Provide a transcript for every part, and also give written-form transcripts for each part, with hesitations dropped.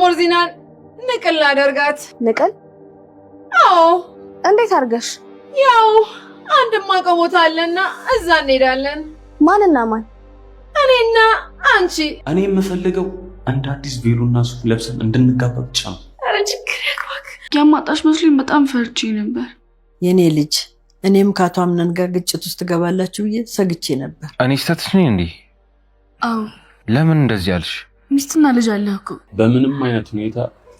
ሞርዚናን ንቅል አደርጋት። ንቅል? አዎ። እንዴት አድርገሽ? ያው አንድማ ቀቦታ አለና እዛ እንሄዳለን። ማንና ማን? እኔና አንቺ። እኔ የምፈልገው አንድ አዲስ ቬሎና ሱፍ ለብሰን እንድንጋባ ብቻ ነው። ኧረ ችግር ያግባክ። ያማጣሽ መስሎኝ በጣም ፈርቼ ነበር። የኔ ልጅ እኔም ከአቶ አምነን ጋር ግጭት ውስጥ ትገባላችሁ ብዬ ሰግቼ ነበር። እኔ ስተትሽ ነኝ እንዴ? አዎ። ለምን እንደዚህ አልሽ? ሚስትና ልጅ አለህ እኮ። በምንም አይነት ሁኔታ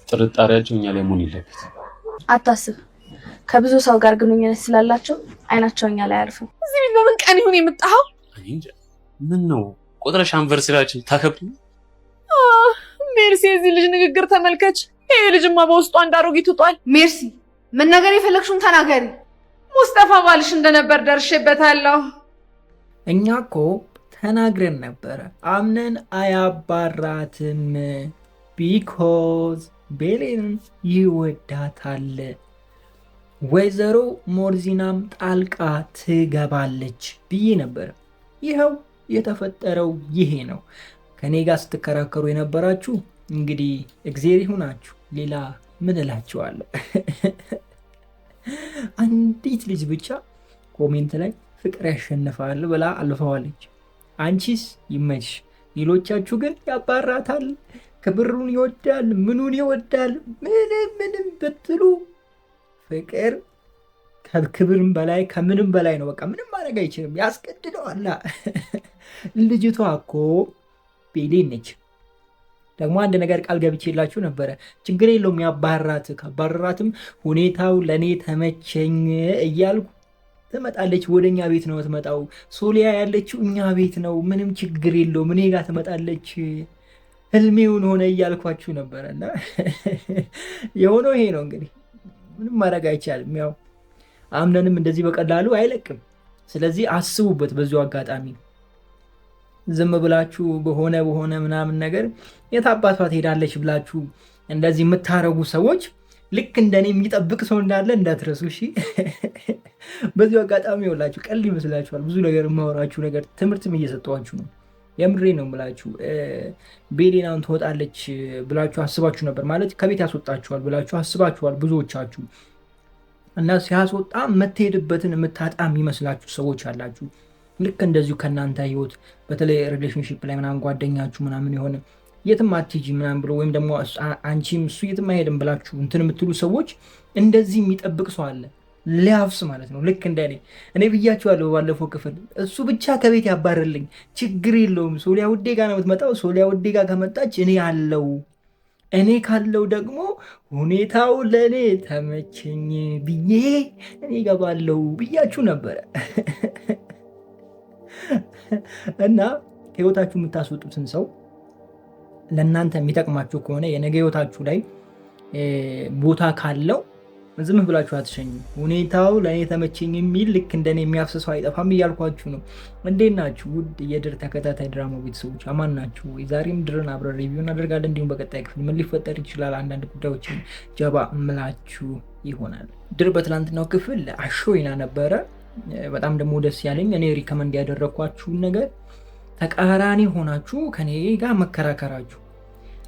ጥርጣሬያቸው እኛ ላይ መሆን የለበትም። አታስብ፣ ከብዙ ሰው ጋር ግንኙነት ስላላቸው አይናቸው እኛ ላይ አያርፍም። እዚህ ቤት በምን ቀን ይሁን የምጣኸው? እኔ እንጃ። ምን ነው ቆጥረሽ አንቨርሰሪያችን ታከብሪ? ሜርሲ፣ የዚህ ልጅ ንግግር ተመልከች። ይሄ ልጅማ በውስጡ አንድ አሮጊት ውጧል። ሜርሲ፣ ምን ነገር የፈለግሽውን ተናገሪ። ሙስጠፋ ባልሽ እንደነበር ደርሼበታለሁ። እኛ እኮ ተናግረን ነበረ አምነን አያባራትም ቢኮዝ ቤሌን ይወዳታል። ወይዘሮ ሞርዚናም ጣልቃ ትገባለች ብዬ ነበር። ይኸው የተፈጠረው ይሄ ነው። ከኔ ጋር ስትከራከሩ የነበራችሁ እንግዲህ እግዜር ይሁናችሁ። ሌላ ምን እላችኋለሁ? አንዲት ልጅ ብቻ ኮሜንት ላይ ፍቅር ያሸንፋል ብላ አልፈዋለች። አንቺስ ይመችሽ። ሌሎቻችሁ ግን ያባራታል፣ ክብሩን ይወዳል፣ ምኑን ይወዳል። ምንም ብትሉ ፍቅር ከክብርም በላይ ከምንም በላይ ነው። በቃ ምንም ማድረግ አይችልም፣ ያስገድደዋል። ልጅቷ እኮ ቤሌን ነች። ደግሞ አንድ ነገር ቃል ገብቼላችሁ ነበረ። ችግር የለውም ያባራት፣ ካባረራትም ሁኔታው ለእኔ ተመቸኝ እያልኩ ትመጣለች። ወደ እኛ ቤት ነው ትመጣው። ሶሊያ ያለችው እኛ ቤት ነው። ምንም ችግር የለውም፣ እኔ ጋር ትመጣለች። ህልሜውን ሆነ እያልኳችሁ ነበረ እና የሆነው ይሄ ነው። እንግዲህ ምንም ማድረግ አይቻልም። ያው አምነንም እንደዚህ በቀላሉ አይለቅም። ስለዚህ አስቡበት። በዚሁ አጋጣሚ ዝም ብላችሁ በሆነ ምናምን ነገር የታባቷ ትሄዳለች ብላችሁ እንደዚህ የምታረጉ ሰዎች ልክ እንደኔ የሚጠብቅ ሰው እንዳለ እንዳትረሱ እሺ። በዚሁ አጋጣሚ ይኸውላችሁ ቀልድ ይመስላችኋል። ብዙ ነገር የማወራችሁ ነገር ትምህርትም እየሰጠኋችሁ ነው። የምሬ ነው ብላችሁ ቤሌናውን ትወጣለች ብላችሁ አስባችሁ ነበር ማለት ከቤት ያስወጣችኋል ብላችሁ አስባችኋል ብዙዎቻችሁ። እና ሲያስወጣ የምትሄድበትን የምታጣም ይመስላችሁ ሰዎች አላችሁ። ልክ እንደዚሁ ከእናንተ ህይወት በተለይ ሪሌሽንሽፕ ላይ ምናምን ጓደኛችሁ ምናምን የሆነ የትም አትሄጂ ምናምን ብሎ ወይም ደግሞ አንቺም እሱ የትም አይሄድም ብላችሁ እንትን የምትሉ ሰዎች እንደዚህ የሚጠብቅ ሰው አለ ሊያፍስ ማለት ነው። ልክ እንደ እኔ ብያችኋለሁ ባለፈው ክፍል። እሱ ብቻ ከቤት ያባርልኝ ችግር የለውም። ሶሊያ ውዴ ጋር ነው የምትመጣው። ሶሊያ ውዴ ጋር ከመጣች እኔ አለው፣ እኔ ካለው ደግሞ ሁኔታው ለእኔ ተመቸኝ ብዬ እኔ ገባለው ብያችሁ ነበረ። እና ህይወታችሁ የምታስወጡትን ሰው ለእናንተ የሚጠቅማችሁ ከሆነ የነገ ህይወታችሁ ላይ ቦታ ካለው ዝም ብላችሁ አትሸኙ። ሁኔታው ለእኔ ተመቸኝ የሚል ልክ እንደኔ የሚያፍስሰው አይጠፋም እያልኳችሁ ነው። እንዴት ናችሁ ውድ የድር ተከታታይ ድራማ ቤተሰቦች? አማን ናችሁ? ዛሬም ድርን አብረን ሪቪው እናደርጋለን። እንዲሁም በቀጣይ ክፍል ምን ሊፈጠር ይችላል አንዳንድ ጉዳዮችን ጀባ እምላችሁ ይሆናል። ድር በትላንትናው ክፍል አሾይና ነበረ። በጣም ደግሞ ደስ ያለኝ እኔ ሪከመንድ ያደረግኳችሁን ነገር ተቃራኒ ሆናችሁ ከኔ ጋር መከራከራችሁ።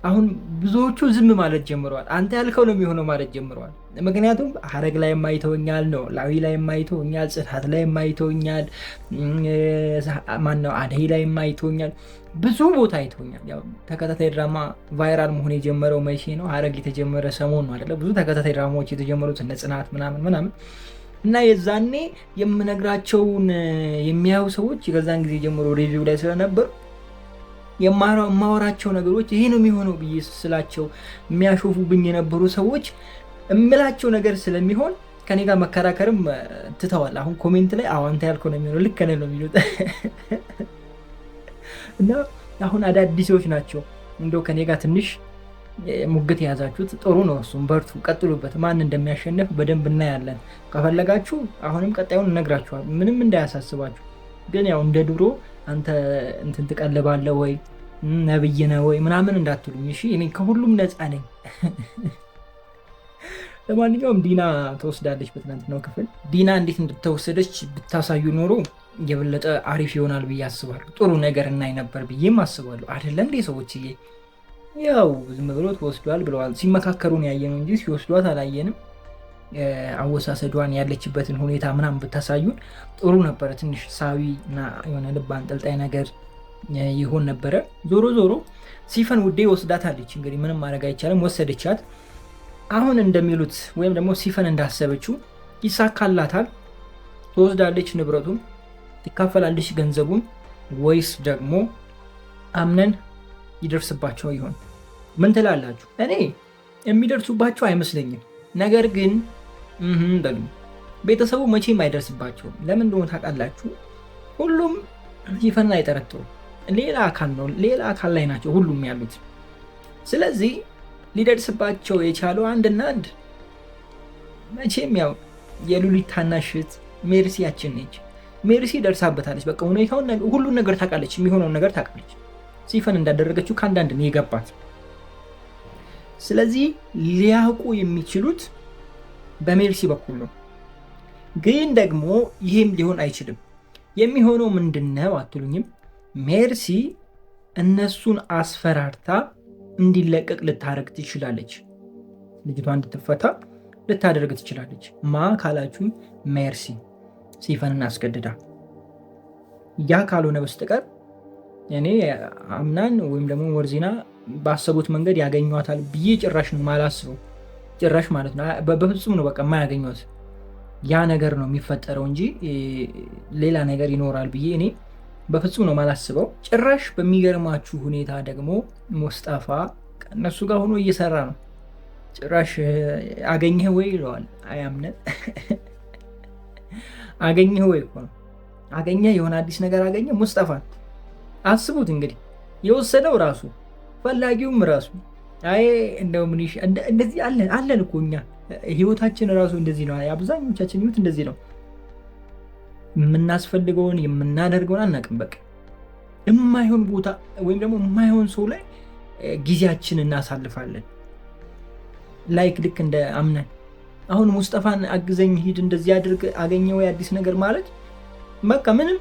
አሁን ብዙዎቹ ዝም ማለት ጀምረዋል። አንተ ያልከው ነው የሚሆነው ማለት ጀምረዋል። ምክንያቱም ሀረግ ላይ የማይተውኛል ነው፣ ላዊ ላይ የማይተውኛል፣ ጽታት ላይ የማይተውኛል፣ ማነው አደይ ላይ የማይተውኛል፣ ብዙ ቦታ አይተውኛል። ያው ተከታታይ ድራማ ቫይራል መሆን የጀመረው መቼ ነው? ሀረግ የተጀመረ ሰሞን ነው አይደለ? ብዙ ተከታታይ ድራማዎች የተጀመሩት እነ ጽናት ምናምን እና የዛኔ የምነግራቸውን የሚያዩ ሰዎች ከዛን ጊዜ ጀምሮ ሪቪው ላይ ስለነበሩ የማወራቸው ነገሮች ይሄ ነው የሚሆነው ብዬ ስላቸው የሚያሾፉብኝ የነበሩ ሰዎች እምላቸው ነገር ስለሚሆን ከኔ ጋር መከራከርም ትተዋል። አሁን ኮሜንት ላይ አንተ ያልከው ነው የሚሆነው ልክ ነህ ነው የሚሉት። እና አሁን አዳዲሶች ናቸው እንደው ከኔ ጋር ትንሽ ሙግት የያዛችሁት ጥሩ ነው። እሱም በርቱ፣ ቀጥሉበት። ማን እንደሚያሸንፍ በደንብ እናያለን። ከፈለጋችሁ አሁንም ቀጣዩን እነግራችኋል፣ ምንም እንዳያሳስባችሁ። ግን ያው እንደ ድሮ አንተ እንትን ትቀልባለህ ወይ ነብይ ነህ ወይ ምናምን እንዳትሉኝ እሺ። እኔ ከሁሉም ነፃ ነኝ። ለማንኛውም ዲና ተወስዳለች በትናንትናው ክፍል። ዲና እንዴት እንደተወሰደች ብታሳዩ ኖሮ የበለጠ አሪፍ ይሆናል ብዬ አስባለሁ። ጥሩ ነገር እናይ ነበር ብዬም አስባለሁ። አይደለ እንዴ ሰዎችዬ? ያው ዝም ብሎ ተወስዷል ብለዋል። ሲመካከሩ ነው ያየነው እንጂ ሲወስዷት አላየንም። አወሳሰዷን ያለችበትን ሁኔታ ምናምን ብታሳዩን ጥሩ ነበረ። ትንሽ ሳቢ እና የሆነ ልብ አንጠልጣይ ነገር ይሆን ነበረ። ዞሮ ዞሮ ሲፈን ውዴ ወስዳታለች። እንግዲህ ምንም ማድረግ አይቻልም፣ ወሰደቻት። አሁን እንደሚሉት ወይም ደግሞ ሲፈን እንዳሰበችው ይሳካላታል። ትወስዳለች ንብረቱን፣ ትካፈላለች ገንዘቡን፣ ወይስ ደግሞ አምነን ይደርስባቸው ይሆን? ምን ትላላችሁ? እኔ የሚደርሱባቸው አይመስለኝም። ነገር ግን በሉ ቤተሰቡ መቼም አይደርስባቸውም። ለምን እንደሆነ ታውቃላችሁ? ሁሉም ሲፈን አይጠረጥሩም። ሌላ አካል ነው፣ ሌላ አካል ላይ ናቸው ሁሉም ያሉት። ስለዚህ ሊደርስባቸው የቻለው አንድና አንድ መቼም ያው የሉሊት ታናሽ እህት ሜርሲያችን ነች። ሜርሲ ደርሳበታለች። በቃ ሁኔታውን ሁሉን ነገር ታውቃለች፣ የሚሆነውን ነገር ታውቃለች። ሲፈን እንዳደረገችው ከአንዳንድ ነው የገባት። ስለዚህ ሊያውቁ የሚችሉት በሜርሲ በኩል ነው። ግን ደግሞ ይህም ሊሆን አይችልም። የሚሆነው ምንድነው አትሉኝም? ሜርሲ እነሱን አስፈራርታ እንዲለቀቅ ልታደርግ ትችላለች። ልጅቷ እንድትፈታ ልታደርግ ትችላለች። ማ ካላችሁኝ ሜርሲ ሲፈንን አስገድዳ። ያ ካልሆነ በስተቀር እኔ አምናን ወይም ደግሞ ወርዚና ባሰቡት መንገድ ያገኟታል ብዬ ጭራሽ ነው ማላስበው። ጭራሽ ማለት ነው በፍጹም ነው በቃ የማያገኟት። ያ ነገር ነው የሚፈጠረው እንጂ ሌላ ነገር ይኖራል ብዬ እኔ በፍጹም ነው ማላስበው። ጭራሽ በሚገርማችሁ ሁኔታ ደግሞ ሙስጠፋ ከእነሱ ጋር ሆኖ እየሰራ ነው። ጭራሽ አገኘህ ወይ ይለዋል። አያምነት አገኘህ ወይ እኮ ነው። አገኘህ፣ የሆነ አዲስ ነገር አገኘ ሙስጠፋን። አስቡት እንግዲህ የወሰደው ራሱ ፈላጊውም ራሱ። አይ እንደው ምን እንደዚህ አለን እኮ እኛ ህይወታችን ራሱ እንደዚህ ነው። አብዛኞቻችን ህይወት እንደዚህ ነው። የምናስፈልገውን የምናደርገውን አናውቅም። በቃ የማይሆን ቦታ ወይም ደግሞ የማይሆን ሰው ላይ ጊዜያችን እናሳልፋለን። ላይክ ልክ እንደ አምነን አሁን ሙስጠፋን አግዘኝ፣ ሂድ፣ እንደዚህ አድርግ፣ አገኘ ወይ አዲስ ነገር ማለት በቃ ምንም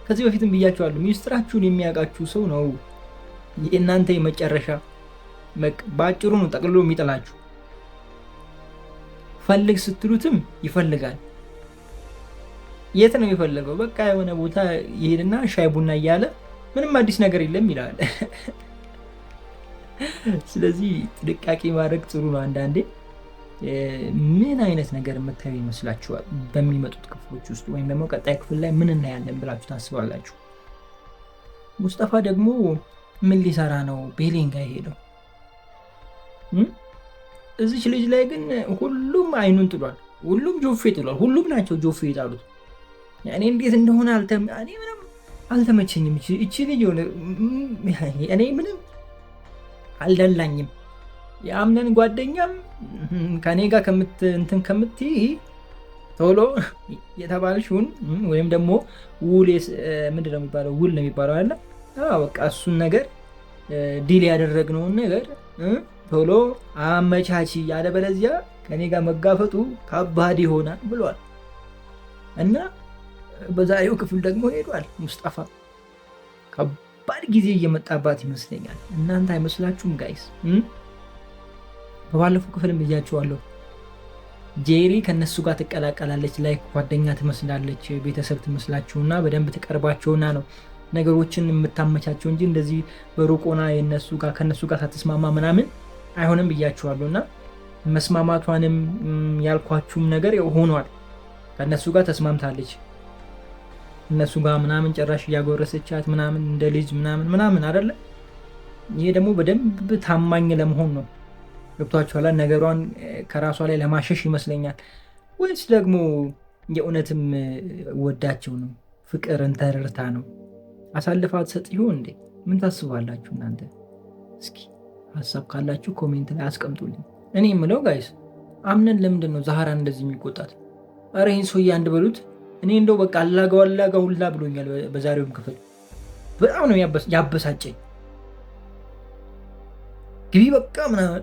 ከዚህ በፊትም ብያችኋለሁ፣ ሚስጥራችሁን የሚያውቃችሁ ሰው ነው የእናንተ የመጨረሻ በአጭሩ ነው ጠቅልሎ የሚጥላችሁ። ፈልግ ስትሉትም ይፈልጋል። የት ነው የሚፈልገው? በቃ የሆነ ቦታ ይሄድና ሻይ ቡና እያለ ምንም አዲስ ነገር የለም ይላል። ስለዚህ ጥንቃቄ ማድረግ ጥሩ ነው። አንዳንዴ ምን አይነት ነገር የምታዩ ይመስላችኋል? በሚመጡት ክፍሎች ውስጥ ወይም ደግሞ ቀጣይ ክፍል ላይ ምን እናያለን ብላችሁ ታስባላችሁ? ሙስጠፋ ደግሞ ምን ሊሰራ ነው ቤሌን ጋር ሄደው? እዚች ልጅ ላይ ግን ሁሉም አይኑን ጥሏል። ሁሉም ጆፌ ጥሏል። ሁሉም ናቸው ጆፌ የጣሉት። እኔ እንዴት እንደሆነ እኔ ምንም አልተመቸኝም። እቺ ልጅ ሆነ እኔ ምንም አልደላኝም። የአምነን ጓደኛም ከኔ ጋር እንትን ከምትይ ቶሎ የተባልሽውን ወይም ደግሞ ውል ምንድነው የሚባለው? ውል ነው የሚባለው አለ። በቃ እሱን ነገር ዲል ያደረግነውን ነገር ቶሎ አመቻቺ፣ ያለበለዚያ ከኔ ጋር መጋፈጡ ከባድ ይሆናል ብሏል። እና በዛሬው ክፍል ደግሞ ሄዷል ሙስጠፋ። ከባድ ጊዜ እየመጣባት ይመስለኛል። እናንተ አይመስላችሁም ጋይስ? በባለፈው ክፍልም ብያችኋለሁ፣ ጄሪ ከነሱ ጋር ትቀላቀላለች፣ ላይ ጓደኛ ትመስላለች፣ ቤተሰብ ትመስላችሁና በደንብ ትቀርባቸውና ነው ነገሮችን የምታመቻቸው እንጂ እንደዚህ በሩቆና ከነሱ ጋር ሳትስማማ ምናምን አይሆንም ብያችኋለሁ። እና መስማማቷንም ያልኳችሁም ነገር ሆኗል። ከነሱ ጋር ተስማምታለች። እነሱ ጋር ምናምን ጭራሽ እያጎረሰቻት ምናምን እንደ ልጅ ምናምን አይደለ? ይሄ ደግሞ በደንብ ታማኝ ለመሆን ነው። ገብቷችኋል? ነገሯን ከራሷ ላይ ለማሸሽ ይመስለኛል። ወይስ ደግሞ የእውነትም ወዳቸው ነው? ፍቅርን ተረድታ ነው? አሳልፋ ትሰጥ ይሆን እንዴ? ምን ታስባላችሁ እናንተ? እስኪ ሀሳብ ካላችሁ ኮሜንት ላይ አስቀምጡልኝ። እኔ የምለው ጋይስ አምነን ለምንድን ነው ዛህራን እንደዚህ የሚቆጣት? ኧረ ይህን ሰውዬ አንድ በሉት። እኔ እንደው በቃ አላጋው ሁላ ብሎኛል። በዛሬውም ክፍል በጣም ነው ያበሳጨኝ። ግቢ በቃ ምናምን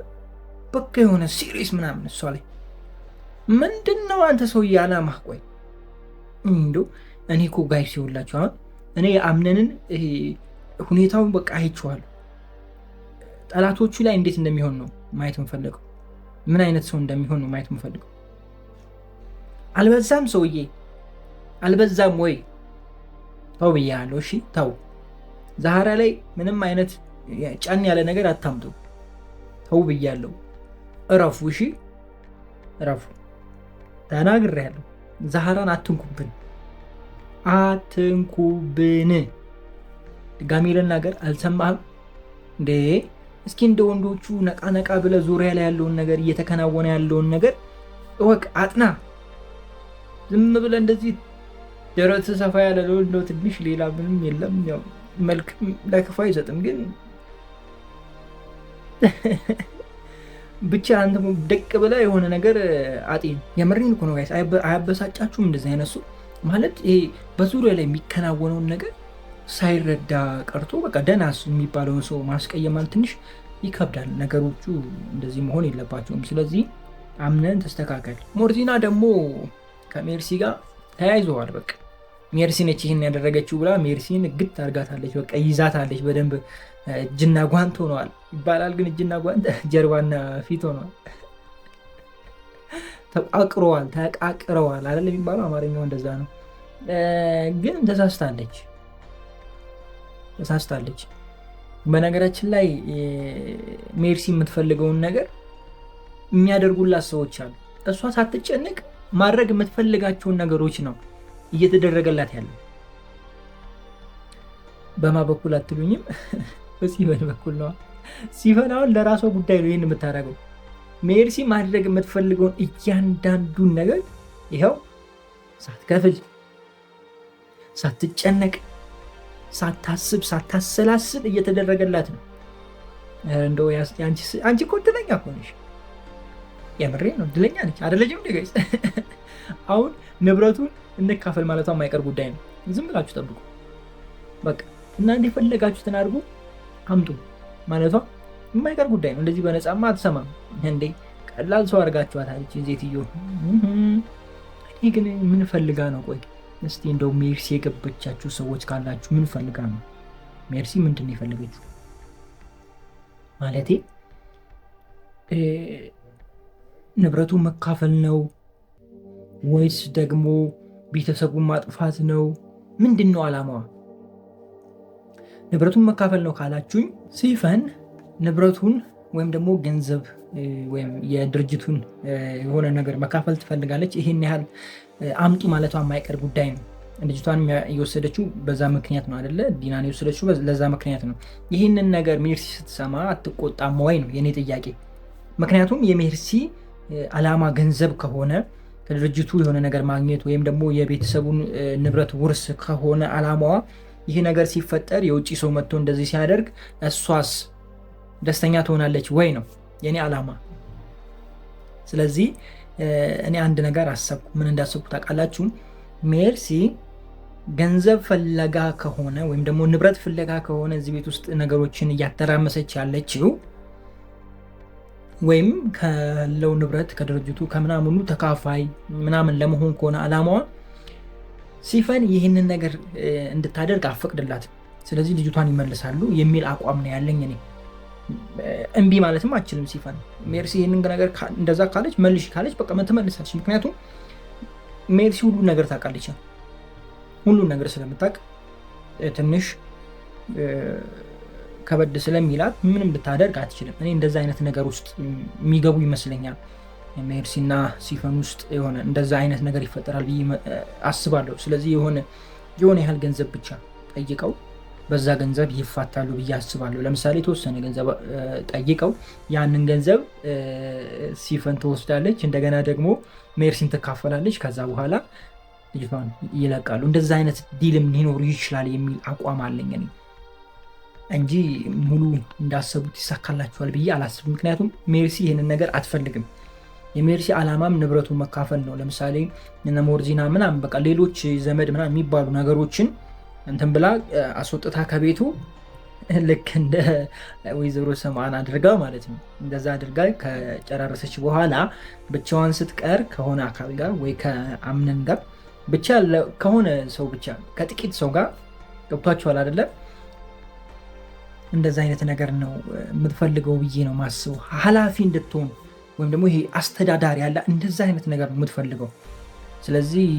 በቃ የሆነ ሲሪየስ ምናምን እሷ ላይ ምንድን ነው አንተ ሰውዬ አላማህ? ቆይ እንደው እኔ እኮ ጋይስ ይኸውላችሁ አሁን እኔ አምነንን ሁኔታውን በቃ አይቼዋለሁ። ጠላቶቹ ላይ እንዴት እንደሚሆን ነው ማየት የምፈልገው። ምን አይነት ሰው እንደሚሆን ነው ማየት የምፈልገው። አልበዛም ሰውዬ? አልበዛም ወይ? ተው ብያለሁ። እሺ ተው። ዛህራ ላይ ምንም አይነት ጫን ያለ ነገር አታምጡ። ተው ብያለሁ። እረፉ። እሺ እረፉ። ተናግሬያለሁ። ዛህራን አትንኩብን፣ አትንኩብን። ድጋሚ ልናገር። አልሰማህም እንዴ? እስኪ እንደ ወንዶቹ ነቃ ነቃ ብለህ ዙሪያ ላይ ያለውን ነገር እየተከናወነ ያለውን ነገር እወቅ፣ አጥና። ዝም ብለህ እንደዚህ ደረት ሰፋ ያለ እንደው ትንሽ ሌላ ምንም የለም። ያው መልክም ለክፉ አይሰጥም፣ ግን ብቻ አንተ ደቅ ብለህ የሆነ ነገር አጤን። የምሬን እኮ ነው ጋይስ። አያበሳጫችሁም? እንደዚህ አይነሱ ማለት ይሄ በዙሪያ ላይ የሚከናወነውን ነገር ሳይረዳ ቀርቶ በቃ ደናስ የሚባለውን ሰው ማስቀየም ማለት ትንሽ ይከብዳል። ነገሮቹ እንደዚህ መሆን የለባቸውም። ስለዚህ አምነን ተስተካከል። ሞርዚና ደግሞ ከሜርሲ ጋር ተያይዘዋል። በቃ ሜርሲ ነች ይህን ያደረገችው ብላ ሜርሲን ግት አርጋታለች። በቃ ይዛታለች በደንብ። እጅና ጓንት ሆነዋል ይባላል፣ ግን እጅና ጓንት ጀርባና ፊት ሆነዋል። ተቃቅረዋል አይደል የሚባለው? አማርኛው እንደዛ ነው። ግን ተሳስታለች። በነገራችን ላይ ሜርሲ የምትፈልገውን ነገር የሚያደርጉላት ሰዎች አሉ። እሷ ሳትጨነቅ ማድረግ የምትፈልጋቸውን ነገሮች ነው እየተደረገላት ያለው። በማ በኩል አትሉኝም? በሲፈን በኩል ነው። ሲፈን አሁን ለራሷ ጉዳይ ነው ይህን የምታደርገው። ሜርሲ ማድረግ የምትፈልገውን እያንዳንዱን ነገር ይኸው ሳትከፍል፣ ሳትጨነቅ፣ ሳታስብ፣ ሳታሰላስል እየተደረገላት ነው። እንደው አንቺ እኮ እድለኛ እኮ ነሽ። የምሬ ነው፣ እድለኛ ነች አይደለችም? ጋይስ አሁን ንብረቱን እንካፈል ማለቷ የማይቀር ጉዳይ ነው። ዝም ብላችሁ ጠብቁ በቃ። እናንተ የፈለጋችሁትን አድርጉ አምጡ ማለቷ የማይቀር ጉዳይ ነው። እንደዚህ በነፃማ አትሰማም እንዴ? ቀላል ሰው አድርጋችኋታል እቺን ሴትዮ። እኔ ግን ምን ፈልጋ ነው? ቆይ እስቲ እንደው ሜርሲ የገበቻችሁ ሰዎች ካላችሁ ምን ፈልጋ ነው? ሜርሲ ምንድን ነው የፈለገችው? ማለቴ ንብረቱን መካፈል ነው ወይስ ደግሞ ቤተሰቡን ማጥፋት ነው? ምንድን ነው ዓላማዋ? ንብረቱን መካፈል ነው ካላችሁኝ፣ ሲፈን ንብረቱን ወይም ደግሞ ገንዘብ ወይም የድርጅቱን የሆነ ነገር መካፈል ትፈልጋለች። ይህን ያህል አምጡ ማለቷ የማይቀር ጉዳይ ነው። ልጅቷን የወሰደችው በዛ ምክንያት ነው አይደለ? ዲናን የወሰደችው ለዛ ምክንያት ነው። ይህንን ነገር ሜርሲ ስትሰማ አትቆጣም ወይ ነው የኔ ጥያቄ። ምክንያቱም የሜርሲ ዓላማ ገንዘብ ከሆነ ከድርጅቱ የሆነ ነገር ማግኘት ወይም ደግሞ የቤተሰቡን ንብረት ውርስ ከሆነ ዓላማዋ፣ ይህ ነገር ሲፈጠር የውጭ ሰው መጥቶ እንደዚህ ሲያደርግ እሷስ ደስተኛ ትሆናለች ወይ ነው የኔ ዓላማ። ስለዚህ እኔ አንድ ነገር አሰብኩ። ምን እንዳሰብኩ ታውቃላችሁ? ሜርሲ ገንዘብ ፍለጋ ከሆነ ወይም ደግሞ ንብረት ፍለጋ ከሆነ እዚህ ቤት ውስጥ ነገሮችን እያተራመሰች ያለችው ወይም ካለው ንብረት ከድርጅቱ ከምናምኑ ተካፋይ ምናምን ለመሆን ከሆነ ዓላማዋ፣ ሲፈን ይህንን ነገር እንድታደርግ አፈቅድላት። ስለዚህ ልጅቷን ይመልሳሉ የሚል አቋም ነው ያለኝ እኔ። እምቢ ማለትም አችልም ሲፈን። ሜርሲ ይህንን ነገር እንደዛ ካለች መልሽ ካለች በቃ ትመልሳለች። ምክንያቱም ሜርሲ ሁሉን ነገር ታውቃለች። ሁሉን ነገር ስለምታውቅ ትንሽ ከበድ ስለሚላት ምንም ልታደርግ አትችልም። እኔ እንደዛ አይነት ነገር ውስጥ የሚገቡ ይመስለኛል። ሜርሲና ሲፈን ውስጥ የሆነ እንደዛ አይነት ነገር ይፈጠራል ብዬ አስባለሁ። ስለዚህ የሆነ ያህል ገንዘብ ብቻ ጠይቀው በዛ ገንዘብ ይፋታሉ ብዬ አስባለሁ። ለምሳሌ የተወሰነ ገንዘብ ጠይቀው ያንን ገንዘብ ሲፈን ትወስዳለች፣ እንደገና ደግሞ ሜርሲን ትካፈላለች። ከዛ በኋላ ልጅቷን ይለቃሉ። እንደዛ አይነት ዲልም ሊኖሩ ይችላል የሚል አቋም አለኝ እኔ እንጂ ሙሉ እንዳሰቡት ይሳካላቸዋል ብዬ አላስብም። ምክንያቱም ሜርሲ ይህንን ነገር አትፈልግም። የሜርሲ ዓላማም ንብረቱን መካፈል ነው። ለምሳሌ እነ ሞርዚና ምናምን በቃ ሌሎች ዘመድ ምናምን የሚባሉ ነገሮችን እንትን ብላ አስወጥታ ከቤቱ ልክ እንደ ወይዘሮ ሰማን አድርጋ ማለት ነው። እንደዛ አድርጋ ከጨራረሰች በኋላ ብቻዋን ስትቀር ከሆነ አካል ጋር ወይ ከአምነን ጋር ብቻ ከሆነ ሰው ብቻ ከጥቂት ሰው ጋር ገብቷቸዋል አይደለም? እንደዛ አይነት ነገር ነው የምትፈልገው ብዬ ነው ማስበው። ኃላፊ እንድትሆን ወይም ደግሞ ይሄ አስተዳዳሪ ያለ እንደዛ አይነት ነገር ነው የምትፈልገው። ስለዚህ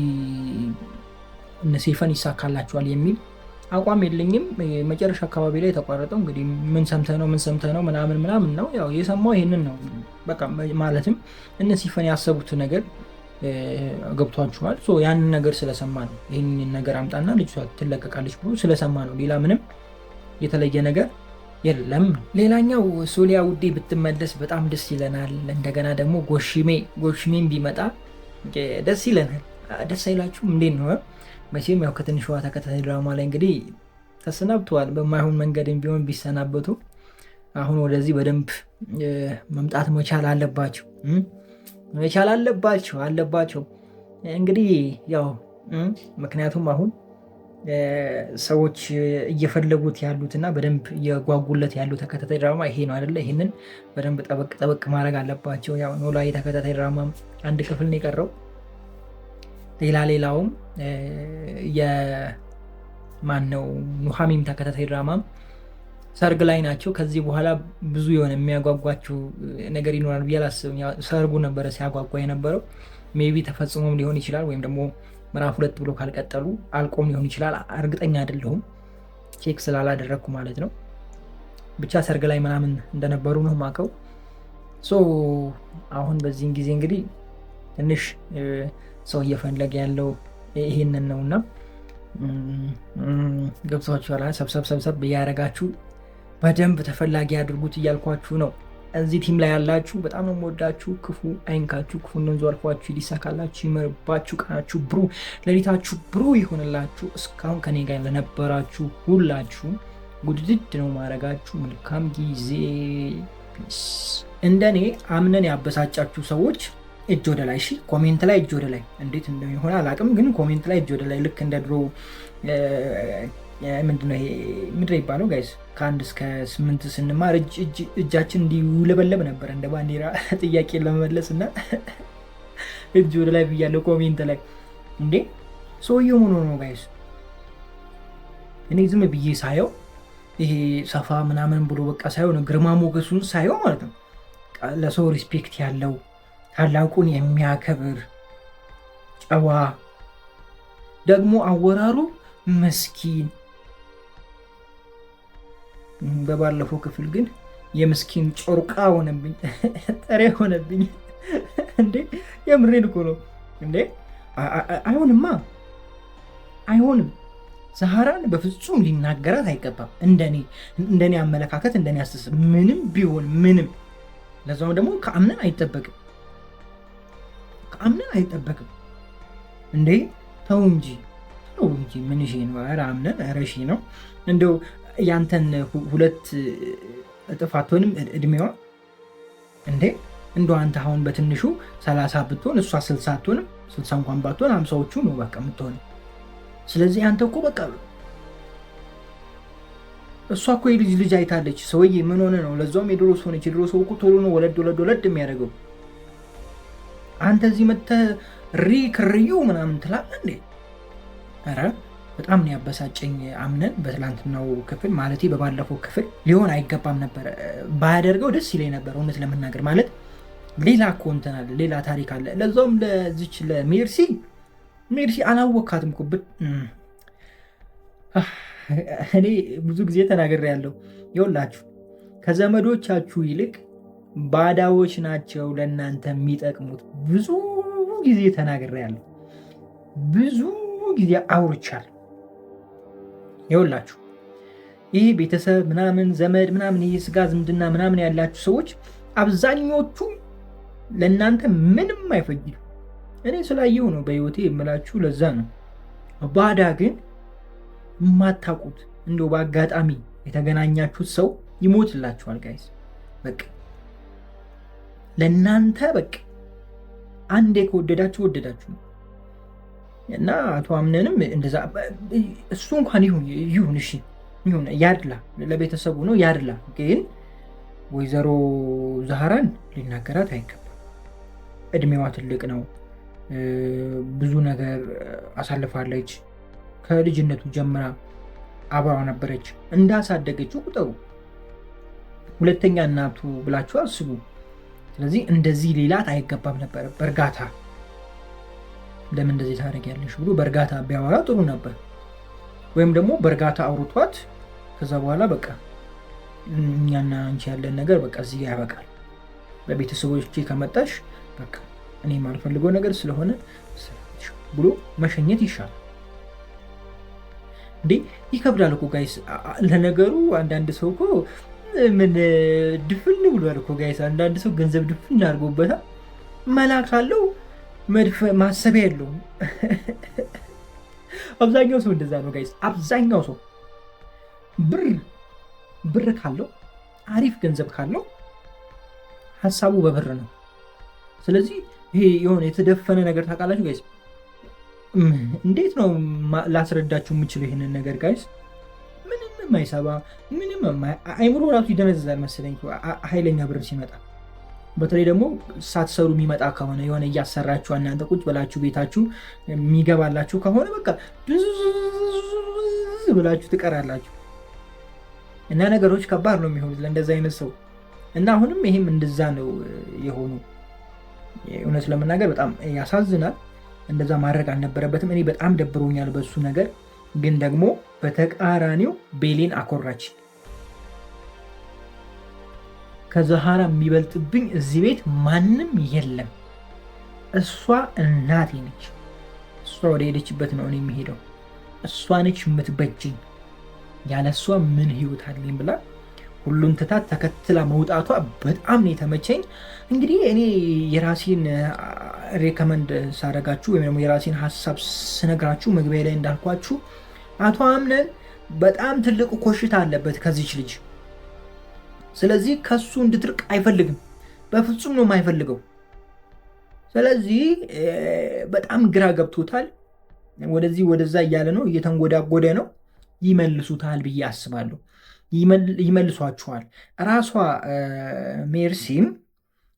እነ ሴፈን ይሳካላቸዋል የሚል አቋም የለኝም። መጨረሻ አካባቢ ላይ የተቋረጠው እንግዲህ ምን ሰምተህ ነው ምናምን ነው ያው የሰማው ይሄንን ነው በቃ። ማለትም እነ ሴፈን ያሰቡት ነገር ገብቷችኋል። ያንን ነገር ስለሰማ ነው ይህንን ነገር አምጣና ልጅቷ ትለቀቃለች ብሎ ስለሰማ ነው። ሌላ ምንም የተለየ ነገር የለም። ሌላኛው ሶሊያ ውዴ ብትመለስ በጣም ደስ ይለናል። እንደገና ደግሞ ጎሽሜን ቢመጣ ደስ ይለናል። ደስ አይላችሁም? እንዴት ነው? መቼም ያው ከትንሿ ተከታታይ ድራማ ላይ እንግዲህ ተሰናብተዋል። በማይሆን መንገድም ቢሆን ቢሰናበቱ አሁን ወደዚህ በደንብ መምጣት መቻል አለባቸው እንግዲህ ያው ምክንያቱም አሁን ሰዎች እየፈለጉት ያሉትና በደንብ እየጓጉለት ያሉ ተከታታይ ድራማ ይሄ ነው አይደለ? ይህንን በደንብ ጠበቅ ማድረግ አለባቸው። ያው ኖላዊ ተከታታይ ድራማ አንድ ክፍል ነው የቀረው። ሌላውም የማነው ኑሐሚን ተከታታይ ድራማም ሰርግ ላይ ናቸው። ከዚህ በኋላ ብዙ የሆነ የሚያጓጓቸው ነገር ይኖራል ብዬ አላስብም። ሰርጉ ነበረ ሲያጓጓ የነበረው። ሜቢ ተፈጽሞም ሊሆን ይችላል ወይም ደግሞ ምዕራፍ 2 ብሎ ካልቀጠሉ አልቆም ሊሆን ይችላል። እርግጠኛ አይደለሁም ቼክ ስላላደረግኩ ማለት ነው። ብቻ ሰርግ ላይ ምናምን እንደነበሩ ነው ማቀው። አሁን በዚህን ጊዜ እንግዲህ ትንሽ ሰው እየፈለገ ያለው ይሄንን ነውና ገብቷችኋል። ሰብሰብ እያደረጋችሁ በደንብ ተፈላጊ ያድርጉት እያልኳችሁ ነው። እዚህ ቲም ላይ ያላችሁ በጣም ነው የምወዳችሁ። ክፉ አይንካችሁ፣ ክፉ እንደንዙ አልፏችሁ፣ ሊሳካላችሁ፣ ይመርባችሁ፣ ቀናችሁ ብሩ፣ ሌሊታችሁ ብሩ ይሆንላችሁ። እስካሁን ከኔ ጋር ለነበራችሁ ሁላችሁ ጉድድድ ነው ማድረጋችሁ። መልካም ጊዜ። እንደኔ አምነን ያበሳጫችሁ ሰዎች እጅ ወደ ላይ። እሺ ኮሜንት ላይ እጅ ወደ ላይ። እንዴት እንደሚሆን አላውቅም፣ ግን ኮሜንት ላይ እጅ ወደ ላይ። ልክ እንደ ድሮ ምንድነው ይሄ ምድር ይባለው ጋይስ ከ1 እስከ 8 ስንማር እጃችን እንዲውለበለብ ነበር እንደ ባንዲራ ጥያቄ ለመመለስ እና እጅ ወደ ላይ ብያለሁ ኮሜንት ላይ። እንዴ ሰውየው ምን ሆኖ ነው ጋይስ? እኔ ዝም ብዬ ሳየው ይሄ ሰፋ ምናምን ብሎ በቃ ሳየው ግርማ ሞገሱን ሳየው ማለት ነው ለሰው ሪስፔክት ያለው ታላቁን የሚያከብር ጨዋ፣ ደግሞ አወራሩ መስኪን። በባለፈው ክፍል ግን የምስኪን ጮርቃ ሆነብኝ፣ ጠሬ ሆነብኝ። እንዴ የምሬን እኮ ነው እንዴ! አይሆንም። ዛህራን በፍጹም ሊናገራት አይገባም። እንደኔ አመለካከት፣ እንደኔ አስተሳሰብ ምንም ቢሆን ምንም፣ ለዛው ደግሞ ከአምነን አይጠበቅም እንዴ! ተው እንጂ ምን ይሄ ነው? ኧረ አምነን ረሺ ነው እንደው ያንተን 2 እጥፍ አትሆንም እድሜዋ እንዴ? እንደው አንተ አሁን በትንሹ 30 ብትሆን እሷ 60 አትሆንም? 60 እንኳን ባትሆን 50ዎቹ ነው በቃ የምትሆን። ስለዚህ አንተ እኮ በቃ እሷ እኮ ልጅ አይታለች። ሰውዬ ምን ሆነ ነው? ለዛውም የድሮ ሰው ነች። የድሮ ሰው እኮ ቶሎ ነው ወለድ የሚያደርገው። አንተ እዚህ መተህ ክርዩ ምናምን ትላለህ እንዴ? ኧረ በጣም ነው ያበሳጨኝ። አምነን በትላንትናው ክፍል ማለት በባለፈው ክፍል ሊሆን አይገባም ነበር። ባያደርገው ደስ ይለኝ ነበር እውነት ለመናገር። ማለት ሌላ እኮ እንትን አለ፣ ሌላ ታሪክ አለ። ለዛውም ለዚች ለሜርሲ አላወካትም እኮ። እኔ ብዙ ጊዜ ተናግሬያለሁ። ይኸውላችሁ ከዘመዶቻችሁ ይልቅ ባዳዎች ናቸው ለእናንተ የሚጠቅሙት። ብዙ ጊዜ ተናግሬያለሁ፣ ብዙ ጊዜ አውርቻለሁ። ይኸውላችሁ ይህ ቤተሰብ ምናምን ዘመድ ምናምን ይህ ስጋ ዝምድና ምናምን ያላችሁ ሰዎች አብዛኞቹ ለእናንተ ምንም አይፈጅዱ። እኔ ስላየው ነው በህይወቴ የምላችሁ፣ ለዛ ነው። ባዳ ግን የማታውቁት እንደው በአጋጣሚ የተገናኛችሁት ሰው ይሞትላችኋል ጋይስ። በቃ ለእናንተ በቃ አንዴ ከወደዳችሁ ወደዳችሁ። እና አቶ አምነንም እንደዛ እሱ እንኳን ይሁን እሺ ይሁን ያድላ፣ ለቤተሰቡ ነው ያድላ። ግን ወይዘሮ ዛህራን ሊናገራት አይገባም። እድሜዋ ትልቅ ነው፣ ብዙ ነገር አሳልፋለች። ከልጅነቱ ጀምራ አብራው ነበረች። እንዳሳደገችው ቁጠሩ። ሁለተኛ እናቱ ብላችሁ አስቡ። ስለዚህ እንደዚህ ሌላት አይገባም ነበረ። በእርጋታ ለምን እንደዚህ ታደርጊያለሽ ብሎ በእርጋታ ቢያወራ ጥሩ ነበር። ወይም ደግሞ በእርጋታ አውርቷት ከዛ በኋላ በቃ እኛና አንቺ ያለን ነገር በቃ እዚህ ጋር ያበቃል፣ በቤተሰቦቼ ከመጣሽ በቃ እኔ የማልፈልገው ነገር ስለሆነ ብሎ መሸኘት ይሻላል። እንዴ ይከብዳል እኮ ጋይስ። ለነገሩ አንዳንድ ሰው እኮ ምን ድፍን ብሏል እኮ ጋይስ። አንዳንድ ሰው ገንዘብ ድፍን አድርጎበታል። መላክ ካለው ማሰቢያ የለውም። አብዛኛው ሰው እንደዛ ነው ጋይስ። አብዛኛው ሰው ብር ካለው አሪፍ ገንዘብ ካለው ሀሳቡ በብር ነው። ስለዚህ ይሄ የሆነ የተደፈነ ነገር ታውቃላችሁ ጋይስ። እንዴት ነው ላስረዳችሁ የምችለው ይህንን ነገር ጋይስ? ምንም የማይሰባ ምንም አይምሮ ራሱ ይደነዝዛል መሰለኝ ኃይለኛ ብር ሲመጣ። በተለይ ደግሞ ሳትሰሩ የሚመጣ ከሆነ የሆነ እያሰራችሁ እናንተ ቁጭ ብላችሁ ቤታችሁ የሚገባላችሁ ከሆነ በቃ ብላችሁ ትቀራላችሁ እና ነገሮች ከባድ ነው የሚሆኑት ለእንደዛ አይነት ሰው። እና አሁንም ይሄም እንደዛ ነው የሆኑ። እውነት ለመናገር በጣም ያሳዝናል። እንደዛ ማድረግ አልነበረበትም። እኔ በጣም ደብሮኛል በሱ ነገር። ግን ደግሞ በተቃራኒው ቤሌን አኮራች። ከዛሃራ የሚበልጥብኝ እዚህ ቤት ማንም የለም። እሷ እናቴ ነች። እሷ ወደ ሄደችበት ነው እኔ የሚሄደው። እሷ ነች የምትበጅኝ። ያለ እሷ ምን ህይወት አለኝ ብላ ሁሉን ትታት ተከትላ መውጣቷ በጣም ነው የተመቸኝ። እንግዲህ እኔ የራሴን ሬከመንድ ሳደርጋችሁ ወይም ደግሞ የራሴን ሀሳብ ስነግራችሁ መግቢያ ላይ እንዳልኳችሁ አቶ አምነን በጣም ትልቅ ኮሽታ አለበት ከዚች ልጅ። ስለዚህ ከሱ እንድትርቅ አይፈልግም። በፍጹም ነው የማይፈልገው። ስለዚህ በጣም ግራ ገብቶታል። ወደዚህ ወደዛ እያለ ነው፣ እየተንጎዳጎደ ነው። ይመልሱታል ብዬ አስባለሁ። ይመልሷችኋል። ራሷ ሜርሲም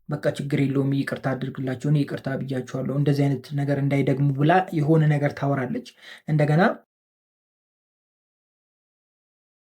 በቃ ችግር የለውም ይቅርታ አድርግላቸው፣ እኔ ይቅርታ ብያቸዋለሁ፣ እንደዚህ አይነት ነገር እንዳይደግሙ ብላ የሆነ ነገር ታወራለች። እንደገና